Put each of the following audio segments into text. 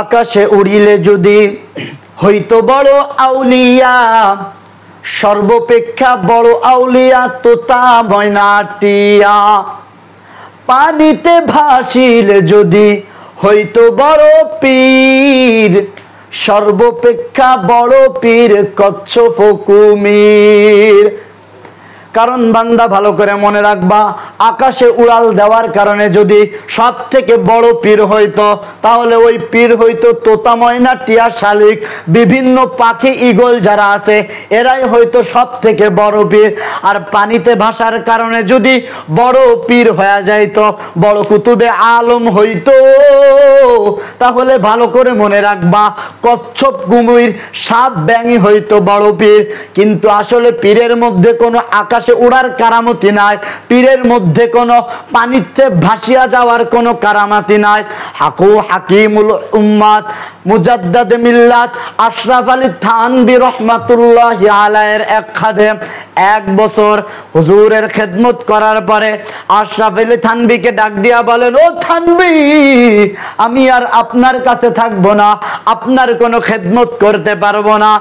আকাশে উড়িলে যদি হইতো বড় আউলিয়া, সর্বপেক্ষা বড় আউলিয়া তোতা ময়না টিয়া। পানিতে ভাসিলে যদি হইতো বড় পীর, সর্বপেক্ষা বড় পীর কচ্ছপ কুমির। কারণ বান্দা ভালো করে মনে রাখবা, আকাশে উড়াল দেওয়ার কারণে যদি সব থেকে বড় পীর হইতো, তাহলে ওই পীর হইতো তোতা ময়না টিয়া শালিক বিভিন্ন পাখি ঈগল যারা আছে এরাই হয়তো সব থেকে বড় পীর। আর পানিতে ভাসার কারণে যদি বড় পীর হয়ে যাইতো, বড় কুতুবে আলম হইতো, তাহলে ভালো করে মনে রাখবা কচ্ছপ কুমির সাপ ব্যাঙি হইতো বড় পীর। কিন্তু আসলে পীরের মধ্যে কোনো আকাশে উড়ার কারামতি নাই, পীরের মধ্যে কোনো পানিতে ভাসিয়া যাওয়ার কোনো কারামতি নাই। হাকু হাকিমুল উম্মাত মুজাদ্দাদ মিল্লাত আশরাফ আলী থানভী রহমাতুল্লাহি আলাইহির এক খাদেম 1 বছর হুজুরের খেদমত করার পরে আশরাফ আলী থানভীকে ডাক দিয়া বলেন, ও থানভী, আমি আর আপনার কাছে থাকবো না, আপনার কোনো খেদমত করতে পারবো না।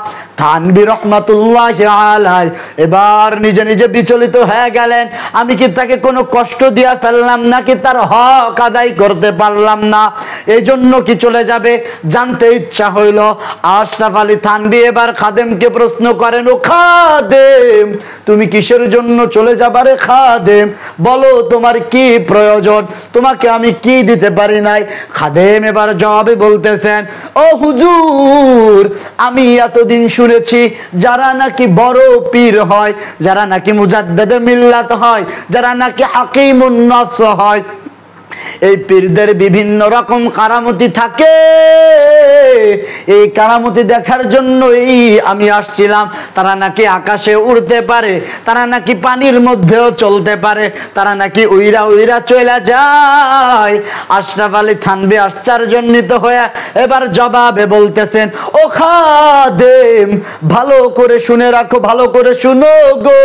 থানভী রহমাতুল্লাহি আলাইহি এবার নিজে নিজে বিচলিত হয়ে গেলেন, আমি কি তাকে কোনো কষ্ট দিয়া ফেললাম নাকি তার হক আদায় করতে পারলাম না, এই জন্য কি চলে যাবে? জানতে ইচ্ছা হইল। আশরাফ আলী থানভী এবার খাদেমকে প্রশ্ন করেন, ও খাদেম, তুমি কিসের জন্য চলে যাবারে খাদেম? বলো তোমার কি প্রয়োজন, তোমাকে আমি কি দিতে পারি নাই? খাদেম এবার জবাবে বলতেছেন, ও হুজুর, আমি এতদিন শুনেছি যারা নাকি বড় পীর হয়, যারা নাকি মুজাদ্দিদ মিল্লাত হয়, যারা নাকি হাকিমুন নফস হয়, এই পীরদের বিভিন্ন রকম কারামতি থাকে। এই কারামতি দেখার জন্যই আমি আসছিলাম। তারা নাকি আকাশে উড়তে পারে, তারা নাকি পানির মধ্যেও চলতে পারে, তারা নাকি উইরা উইরা চলে যায়। আশরাফ আলী থানভী আশ্চর্যান্বিত হয়ে এবার জবাবে বলতেছেন, ও খাদেম, ভালো করে শুনে রাখো, ভালো করে শুনো গো,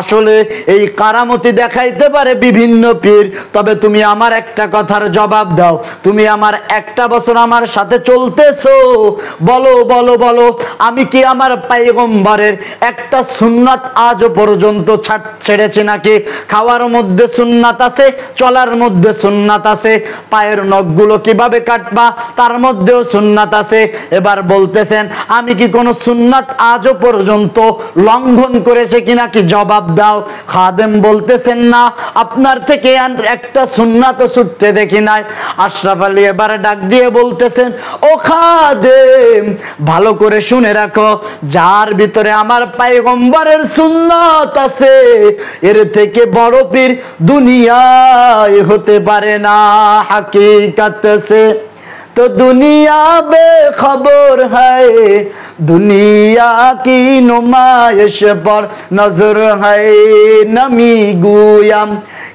আসলে এই কারামতি দেখাইতে পারে বিভিন্ন পীর, তবে তুমি আমার একটা কথার জবাব দাও, তুমি আমার 1 বছর আমার সাথে চলতেছো, বলো বলো বলো, আমি কি আমার পয়গম্বরের একটা সুন্নাত আজ পর্যন্ত ছেড়েছি নাকি? খাওয়ার মধ্যে সুন্নাত আছে, চলার মধ্যে সুন্নাত আছে, পায়ের নখগুলো কিভাবে কাটবা তার মধ্যেও সুন্নাত আছে। এবার বলতেছেন, আমি কি কোনো সুন্নাত আজ পর্যন্ত লঙ্ঘন করেছে কিনা কি জবাব দাও। খাদেম বলতেছেন, না, আপনার থেকে একটা সুন্নাত ছুটতে দেখি নাই। আশরাফ আলী এবার ডাক দিয়ে বলতেছেন, ও খাদেম, ভালো করে শুনে রাখো, যার ভিতরে আমার পয়গম্বরের সুন্নাত আছে, এর থেকে বড় পীর দুনিয়ায় হতে পারে না। হাকিকত সে तो दुनिया बेखबर है, दुनिया की नुमाइश पर नजर है, नमी गुयाम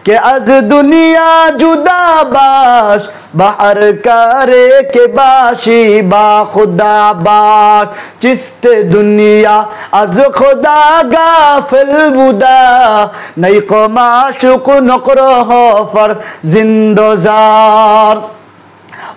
के अज दुनिया जुदा बाश, बाहर करे के बाशी बा खुदा बाश, चिस्ते दुनिया अज खुदा गाफिल बुदा, नई को माशुक नकरो हो पर जिंदोजार।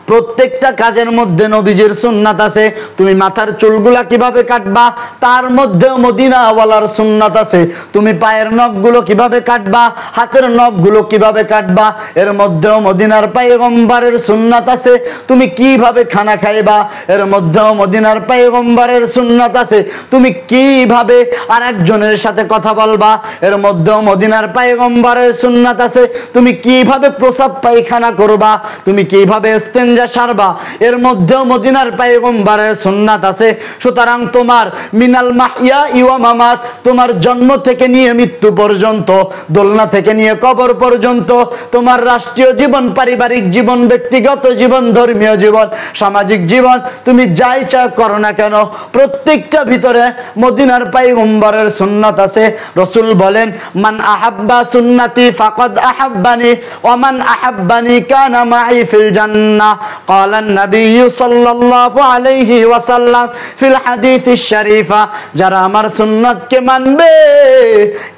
প্রত্যেকটা কাজের মধ্যে নবীজির সুন্নাত আছে। তুমি মাথার চুলগুলা কিভাবে কাটবা তার মধ্যেও মদিনাওয়ালার সুন্নাত আছে। তুমি পায়ের নখগুলো কিভাবে কাটবা, হাতের নখগুলো কিভাবে কাটবা, এর মধ্যেও মদিনার পয়গম্বরের সুন্নাত আছে। তুমি কিভাবে খানা খাইবা, এর মধ্যেও মদিনার পয়গম্বরের সুন্নাত আছে। তুমি কিভাবে আরেকজনের সাথে কথা বলবা, এর মধ্যেও মদিনার পয়গম্বরের সুন্নাত আছে। তুমি কিভাবে প্রসাব পায়খানা করবা, তুমি কিভাবে ইস্তেঞ্জা সারবা, এর মধ্যেও মদিনার পয়গম্বরের সুন্নাত আছে। সুতরাং তোমার মিনাল মাহইয়া ওয়া মামাত, তোমার জন্ম থেকে নিয়ে মৃত্যু পর্যন্ত, দোলনা থেকে নিয়ে কবর পর্যন্ত, তোমার রাষ্ট্রীয় জীবন, পারিবারিক জীবন, ব্যক্তিগত জীবন, ধর্মীয় জীবন, সামাজিক জীবন, তুমি যাই চা করো না কেন, প্রত্যেকটা ভিতরে মদিনার পয়গম্বরের সুন্নাত আছে। রাসূল বলেন, মান আহাব্বা সুন্নতি ফাকাদ আহাব্বানি ওয়া মান আহাব্বানি কানা মাই ফিল জান্নাহ। قال النبي صلى الله عليه وسلم في الحديث الشريف যারা আমার সুন্নাতকে মানবে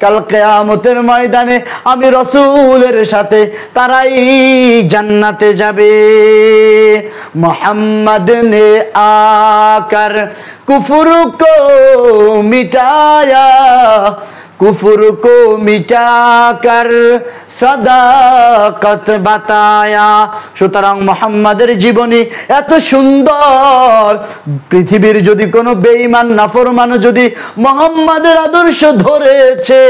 কাল কিয়ামতের ময়দানে আমি রাসূলের সাথে তারাই জান্নাতে যাবে मोहम्मद ने आकर कुफर को मिटाया कुफर को मिटाकर सदाकत बताया সুতরাং মুহাম্মাদের জীবনী এত সুন্দর পৃথিবীর যদি কোনো বেঈমান নাফরমান যদি মুহাম্মাদের আদর্শ ধরেছে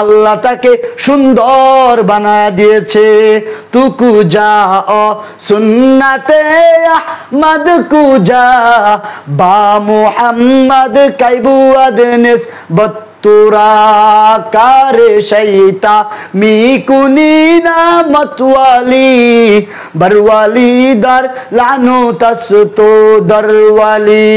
আল্লাহ তাকে সুন্দর বানায় দিয়েছে তুকু যাও সুন্নতে আহমদ কুজা বা মুহাম্মদ কাইবুয়াদ নিসবত तुरा कारे शैता मीकुनी ना मतवाली बरवाली दर लानो तस तो दरवाली।